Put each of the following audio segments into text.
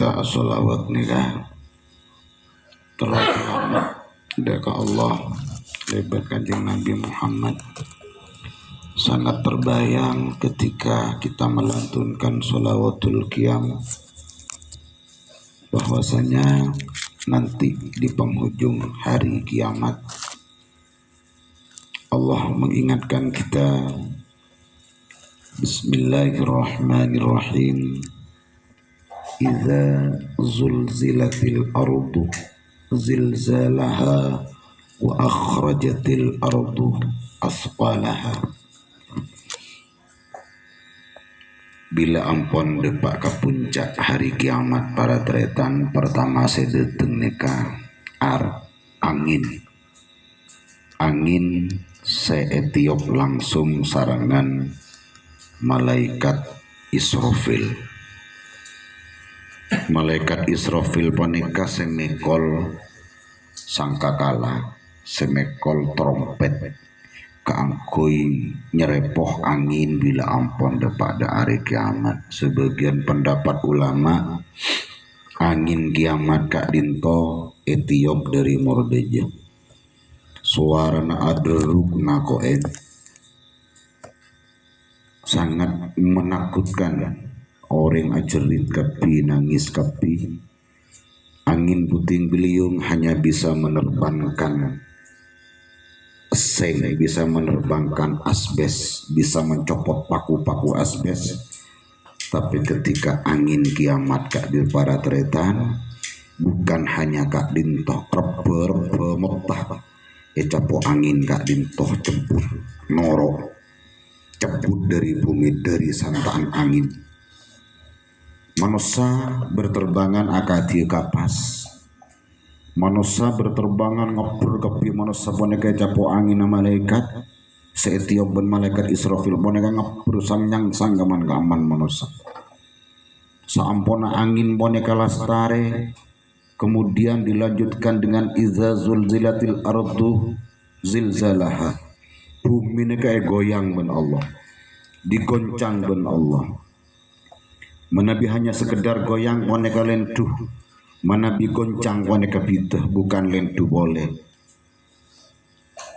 Kita sholawat nikah terlalu deka Allah lebat kanjeng Nabi Muhammad. Sangat terbayang ketika kita melantunkan sholawatul qiyam bahwasanya nanti di penghujung hari kiamat Allah mengingatkan kita, Bismillahirrahmanirrahim, Idza zulzilatil ardu zilzalaha wa akhrajatil ardu asqalaha. Bila ampun depak ke puncak hari kiamat para tretan, pertama sedeteng neka angin seetiop langsung sarangan malaikat Israfil. Malaikat Israfil punika semekol sangkakala, semekol trompet keangkui nyerepoh angin bila ampun pada hari kiamat. Sebagian pendapat ulama angin kiamat kak dinto etiop dari mordeja suarana adruk nakoen sangat menakutkan. Orang ajerit kapi, nangis kapi. Angin puting beliung hanya bisa menerbangkan seng, bisa menerbangkan asbes, bisa mencopot paku-paku asbes. Tapi ketika angin kiamat kak di para tretan, bukan hanya kak dintoh reber pemotah, capo angin kak dintoh ceput norok, ceput dari bumi, dari santaan angin. Manusia berterbangan akadi kapas, manusia berterbangan ngepur kepi manusia boneka capo angin malaikat seetiop ben malaikat Israfil boneka ngepur samnyang sanggaman gaman manusia saampona angin boneka lastare. Kemudian dilanjutkan dengan iza zulzilatil ardu zilzalaha, bumi neka goyang ben Allah, digoncang ben Allah. Manabi hanya sekedar goyang boneka lentuh, manabi goncang boneka bidah, bukan lentuh boleh.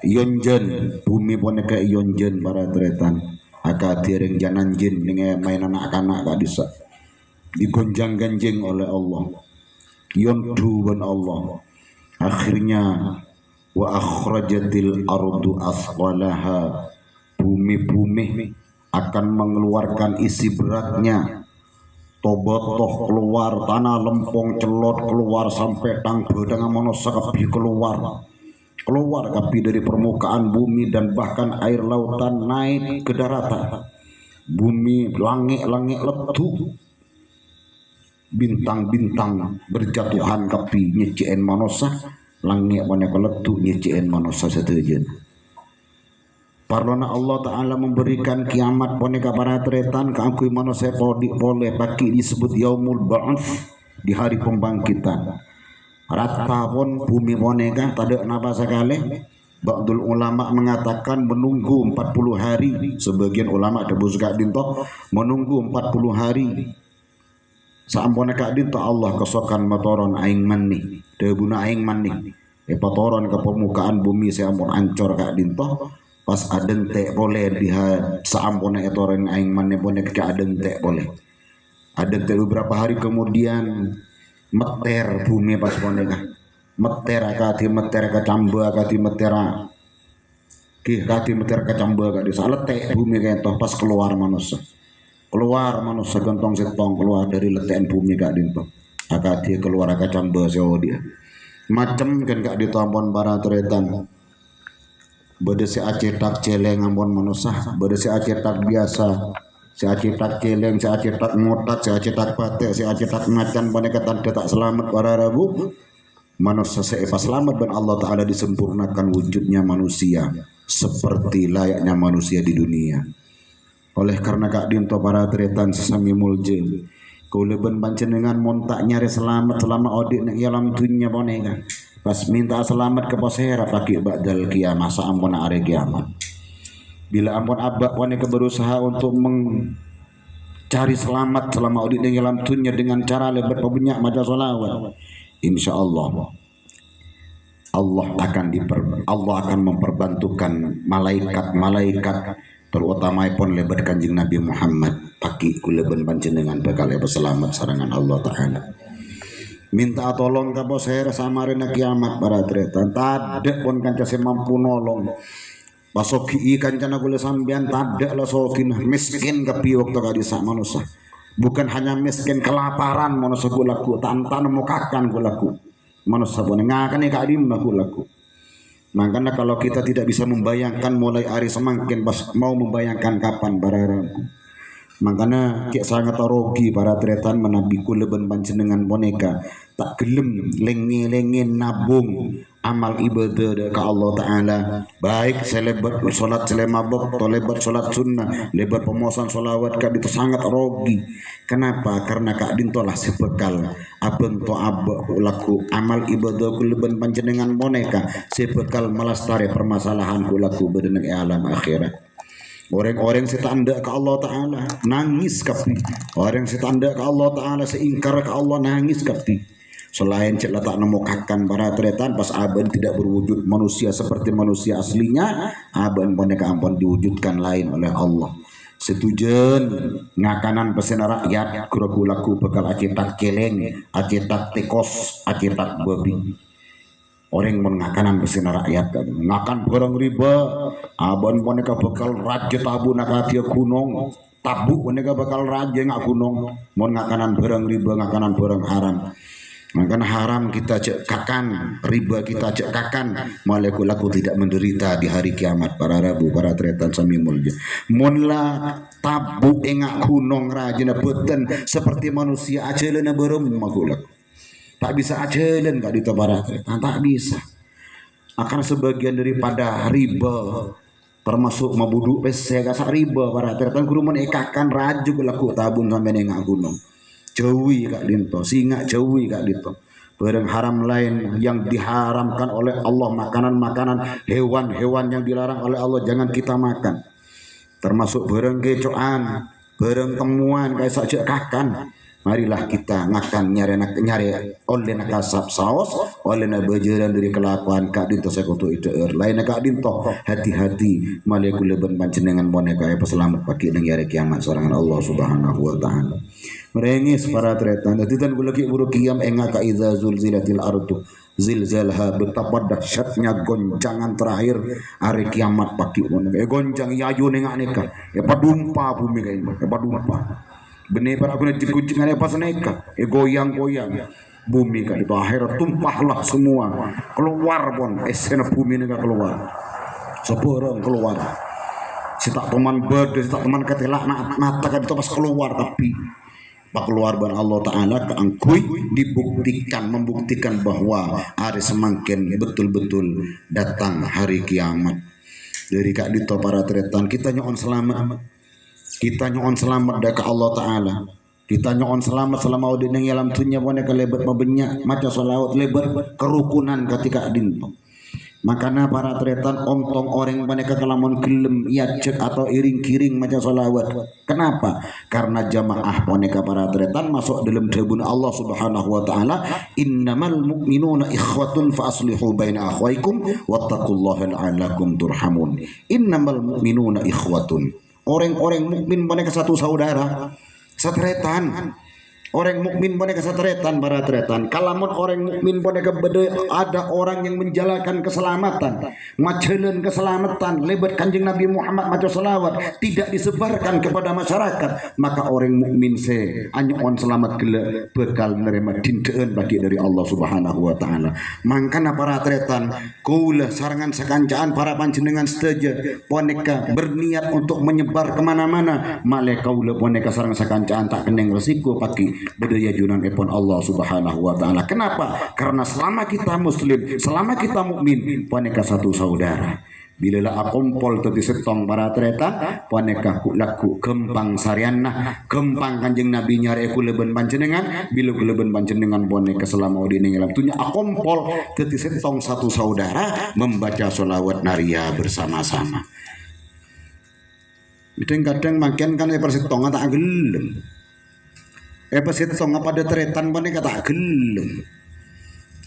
Yonjen bumi boneka yonjen para tretan akatireng janan jin dengan main anak-anak gak bisa digonjang ganjing oleh Allah. Yondu ban Allah. Akhirnya wa akhrajatil ardu asqalaha, bumi akan mengeluarkan isi beratnya. Tobotoh keluar, tanah lempong celot keluar sampai tang bedang manusia kapi keluar kapi dari permukaan bumi, dan bahkan air lautan naik ke daratan. Bumi langit letu, bintang-bintang berjatuhan kapi nyecien manusia, langit banyak letu nyecien manusia setuju. Parlona Allah Ta'ala memberikan kiamat boneka para tretan keangkui manusia boleh pakai disebut yaumul ba'ats, di hari pembangkitan. Rata pun bumi boneka tada napa sekali. Ba'dul ulama mengatakan menunggu 40 hari. Sebagian ulama debus gak dinto menunggu 40 hari. Sampun kak dinto Allah kesokan matoron aing mani, debuna aing mani. Patoron ke permukaan bumi sampun ancor kak dinto. Pas aden tek boleh lihat saampuna etoren aing manne bonek ke aden tek boleh. Aden tek beberapa hari kemudian meter bumi pas boneka. Meter ka camba akati metera. Kati meter ka camba ka desa letek bumi kentoh pas keluar manusia. Keluar manusia gentong setong keluar dari letekan bumi kak dinto. Akati keluar ka camba sewa dia. Macem kan kak ditampon para tretan. Bade si acetak celeng ampun manusia, bade si acetak biasa, si acetak celeng, si acetak ngotak, si acetak pate, si acetak macan boneka tanda tak selamat para rabu. Manusia seepa selamat dan Allah Ta'ala disempurnakan wujudnya manusia seperti layaknya manusia di dunia. Oleh karena kak dinto para tretan sesami mulje, kau leben panjenengan montak nyari selamat selama odik nek alam dunia boneka. Pas minta selamat ke posera pakai ba'dal kiamah saampun hari kiamat. Bila ampun abak wanita berusaha untuk cari selamat selama audit yang dalam dunia dengan cara lebat banyak maca solawat. Insya Allah Allah akan memperbantukan malaikat terutama pun lebat kanjeng Nabi Muhammad paki kuleban panjenengan bakal selamat sarangan Allah Ta'ala. Minta tolong ka bos her samarena kiamat para tretan tadek pun kanca semampu nolong pasoki kancana kula sampean tadek lah sokin miskin kapi waktu ka disa manusia bukan hanya miskin kelaparan manusia kulaku tantan mukakan kulaku manusia pun ngakan ka adim kulaku. Makanya kalau kita tidak bisa membayangkan mulai hari semakin pas mau membayangkan kapan bararaku. Makanya kiek sangat rogi para tretan menabiku leben panjenengan boneka tak gelem lengi nabung amal ibadah ke Allah Ta'ala baik selebat sholat selemabok atau lebat sholat sunnah lebat pemosan sholawat kak itu sangat rogi. Kenapa? Karena kak dintolah sebekal abeng to abek laku amal ibadah leben panjenengan boneka sebekal melastari permasalahan laku bedeneng alam akhirat. Orang-orang setanda ke Allah Ta'ala nangis kapi. Orang setanda ke Allah Ta'ala seingkar ke Allah nangis kapi. Selain cek letak nemukakan para tretan pas aban tidak berwujud manusia seperti manusia aslinya, aban boneka ampun diwujudkan lain oleh Allah. Setujen ngakanan pesen rakyat kura-kulaku bekal akitak keleng, akitak tekos, akitak babi. Orang mengakanan pesin rakyat ngakan barang riba aban boneka bakal raja tabu nakatia gunung tabu boneka bakal raja ngak gunung mon ngakanan barang riba ngakanan barang haram makan haram kita cek kakan riba kita cek kakan malaiku tidak menderita di hari kiamat para rabu para tretan sami mulja mon la tabu engak gunung raja na beten seperti manusia aja lena berem magulaku tak bisa aja dan gak ditobarat tak bisa akan sebagian daripada riba termasuk mabudu pese gasak riba para tertan guru menekakan raju laku tabun sampai nengak gunung jauhi kak dinto singa jauhi kak dinto barang haram lain yang diharamkan oleh Allah makanan-makanan hewan-hewan yang dilarang oleh Allah jangan kita makan termasuk barang kecoan barang temuan kayak saja kakan. Marilah kita ngakan nyari oleh nak kasap saus oleh nak berjalan dari kelakuan kak dinto sekutu itu lain kak dinto hati-hati malaiku leben panjenengan boneka ya selamat pagi nang hari kiamat sorangan Allah Subhanahu wa taala merengis para tretan dan kula ki buru kiam enga ka idza zulzilatil ardu zilzalha betapa dahsyatnya goncangan terakhir hari kiamat pagi gonjang yayu nengak neka ya padumpa bumi kain ya padumpa benih para guna jengkuncingan apa seneka goyang-goyang bumi kan itu akhirat tumpahlah semua keluar pun esena bumi nega keluar seborong keluar si tak teman berde si tak teman ketelak mata kan itu pas keluar tapi pak keluar ban Allah Ta'ala keangkui membuktikan bahwa hari semakin betul-betul datang hari kiamat dari kak dito para tretan kita nyoon selamat kita nyoon selamat dari Allah Ta'ala kita nyoon selamat selama udin yang alam dunia boneka lebat mabenyak maca solawat lebat kerukunan ketika dinto makanya para tretan ontong orang boneka kelamun gelem yajek atau iring-kiring maca solawat kenapa? Karena jamaah boneka para tretan masuk dalam tribun Allah Subhanahu wa Ta'ala innamal mu'minuna ikhwatun fa aslihu baina akhwaikum wattaqullaha la'allakum turhamun innamal mu'minuna ikhwatun orang-orang mukmin boneka satu saudara satretan orang mukmin boneka satretan para tretan kalamun orang mukmin boneka ada orang yang menjalankan keselamatan majeun keselamatan lebat kanjeng Nabi Muhammad maca selawat tidak disebarkan kepada masyarakat maka orang mukmin se anyon selamat gele bekal menerima dinteun bagi dari Allah Subhanahu wa Ta'ala mangkana para tretan kula sarangan sakancaan para panjenengan setuju boneka berniat untuk menyebar kemana-mana malaikat kula boneka sareng sakancaan tak keneng resiko paki budaya junan epon Allah Subhanahu wa Ta'ala kenapa? Karena selama kita muslim selama kita mukmin boneka satu saudara bila la akumpol tadi setong para tretan boneka laku kempang sarianna kempang kanjeng Nabi nyari ku leben panjenengan bila ku leben panjenengan boneka selama udin ngelam tunya akumpol tadi setong satu saudara membaca solawat naria bersama-sama Kadang-kadang makin kan persitong tak gelem. Persitong pada tretan bane kata gelem.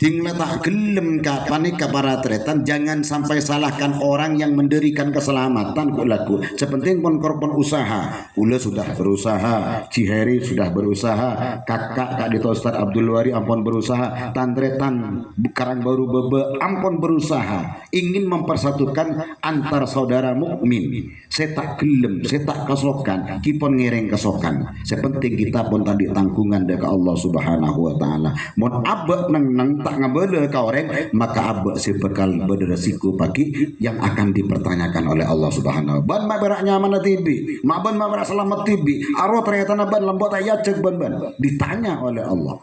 Ting tak gelem kapan para tretan, jangan sampai salahkan orang yang mendirikan keselamatan kulaku. Sepenting pun korban usaha, kula sudah berusaha, Ciheri sudah berusaha, kakak Kak Dito Ustaz Abdul Wari ampun berusaha, Tantretan Karang Baru Bebe ampun berusaha, ingin mempersatukan antar saudara mukmin. Saya tak gelem, saya tak kesokan, kipon ngereng kesokan. Sepenting kita pun tadi tanggungan dari Allah Subhanahu Wa Taala. Mon abek neng tak ngabele ka orang, maka abek si bekal berresiko pagi yang akan dipertanyakan oleh Allah Subhanahu. Ban ma berak nyaman tibi, ma ban ma berak selamat tibi. Aro ternyata ban lembut ayat cek ban ditanya oleh Allah.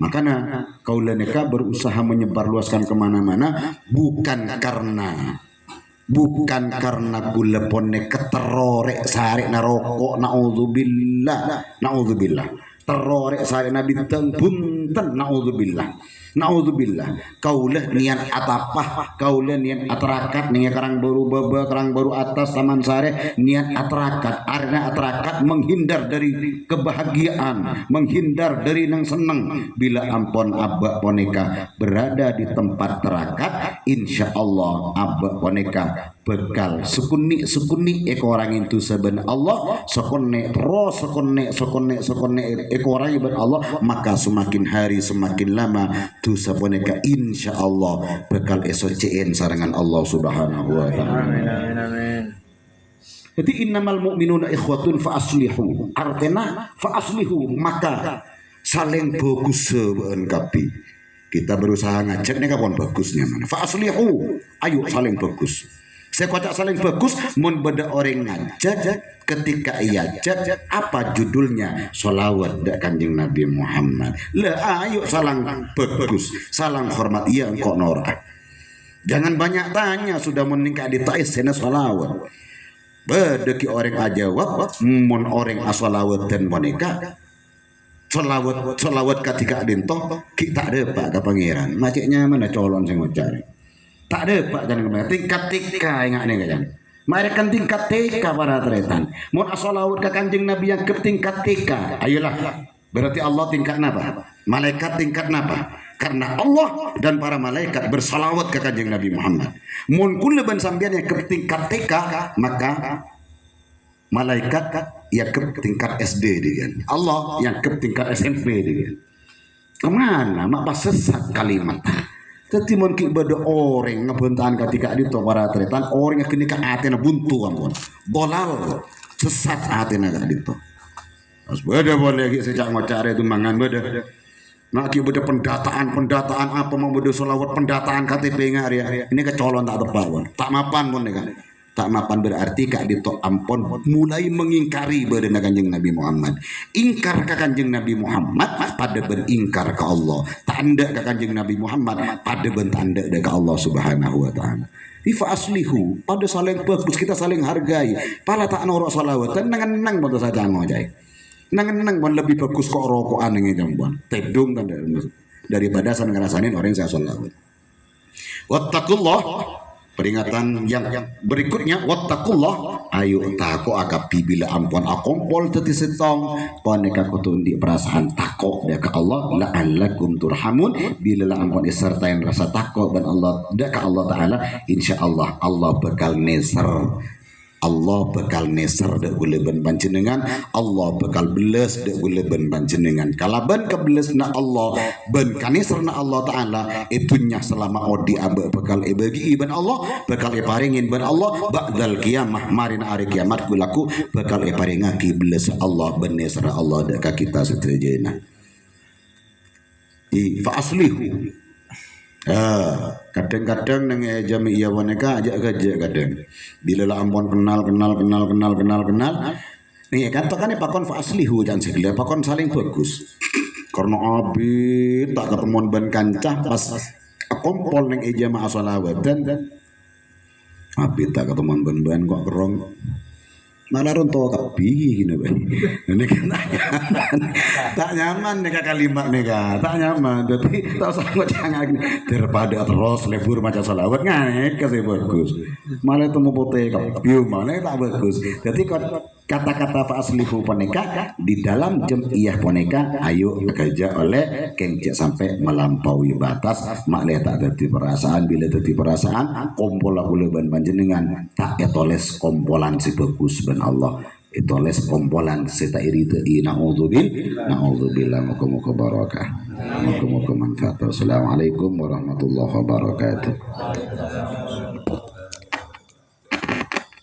Makanya kaula neka berusaha menyebarluaskan kemana-mana bukan karena kula pone keterorek sare naroko, naudzubillah terorek sare nabi punten, naudzubillah kaulah nian atapah, kaulah nian atarakat nih Karang Baru Bebe, Karang Baru atas Taman Sare, nian atarakat arena atarakat menghindar dari kebahagiaan, menghindar dari nang seneng. Bila ampon abba poneka berada di tempat terakat, insya Allah abba poneka bekal sukuni eko orang itu seben Allah sokone eko orang iban Allah, maka semakin hari semakin lama dosa boneka insya Allah bekal esocen sarangan Allah Subhanahu Wa Taala. Amin. Jadi innamal mu'minuna ikhwatun fa aslihu, artinya fa aslihu maka saling bagus seuen kapi. Kita berusaha ngajak nih kapan bagusnya mana? Fa aslihu, ayo saling bagus. Saya kocak saling bagus, mun beda orang ngajak ketika ia jajak apa judulnya solawat dak Kanjeng Nabi Muhammad. Lah ayo salang bagus, salang hormat iya engkau norak. Jangan banyak tanya, sudah meningkat di tais sena solawat. Bedeki orang ajawab, mun orang asolawat dan boneka. Solawat ketika dintoh kita ada pak ke pangeran. Maciknya mana colon sing ngocari. Tak ada pak jangan kemana tingkat tika ingat nih kan mari kan tingkat tika para tretan mun asolawat ke Kanjeng Nabi yang ke tingkat tika ayolah berarti Allah tingkat napa, malaikat tingkat napa, karena Allah dan para malaikat bersalawat ke Kanjeng Nabi Muhammad. Mun kula ban sampeyan yang ke tingkat tika maka malaikat yang ke tingkat SD dia Allah yang ke tingkat SMP dia kemana mak pas sesat kalimat. Jadi mungkin beda orang ngebentahan ketika itu para tretan orang yang kini atina buntu ampun bolal sesat atina kak itu. Terus beda boleh lagi sejak ngocare itu mangan beda. Nak beda pendataan apa mau beda solawat pendataan KTP ngari ini kecolon tak tepat tak mapan pun kan. Tak mapan berarti kak dito ampun mulai mengingkari berena Kanjeng Nabi Muhammad. Ingkar ke Kanjeng Nabi Muhammad pada beringkar ke Allah. Tanda ke Kanjeng Nabi Muhammad pada bentanda ke Allah Subhanahu Wa Taala. Ifa aslihu pada saling bagus kita saling hargai. Pala tak norok salawat dan nang pada saja ngojai. Nang pun lebih bagus kok rokokan ini jambuan. Tedung kan daripada saya ngerasain orang saya salawat. Wattaqullah. Peringatan yang berikutnya wattaqullah ayo tako akapi bila ampun akompol teti setong paneka kutundi perasaan tako dia ke Allah la'allakum turhamun bila ampun disertain rasa tako dan Allah dia ke Allah Ta'ala insyaallah Allah bakal neser Allah bakal neser dek guleben panjenengan Allah bakal beles dek guleben panjenengan kalaban kebeles na Allah ben kaneser na Allah Ta'ala itunya selama odi abe bakal bagi iban Allah bakal paringin ben Allah ba'dal kiamah marina hari kiamat kulaku bakal paringaki beles Allah ben neser Allah dek kita seterjena fa aslihu kadang-kadang nang jami iya waneka ajak gajak kadang bila lah ampun kenal nih kan tokan pakon fa aslihu jangan segala pakon saling bagus karena abi tak ketemuan ban kancah pas kompol nang jamaah sholawat dan abi tak ketemuan ban kok kerong malah runtuh kapi gini bae. Ini kan tak nyaman nih kalimat nih tak nyaman. Jadi tak sanggup jangan daripada terus lebur macam selawat ngane kasih bagus. Malah temu putih kapi malah tak bagus. Jadi kata-kata fa'aslihu poneka di dalam jem'iyah poneka ayo kerja oleh kengcek sampai melampaui batas makleh tak terti perasaan bila terti perasaan kompol aku leban panjenengan tak etoles kompolan si bagus ben Allah etoles kompolan seta iri tei na'udzubillah muka-muka barakah muka-muka manfaat. Assalamualaikum warahmatullahi wabarakatuh.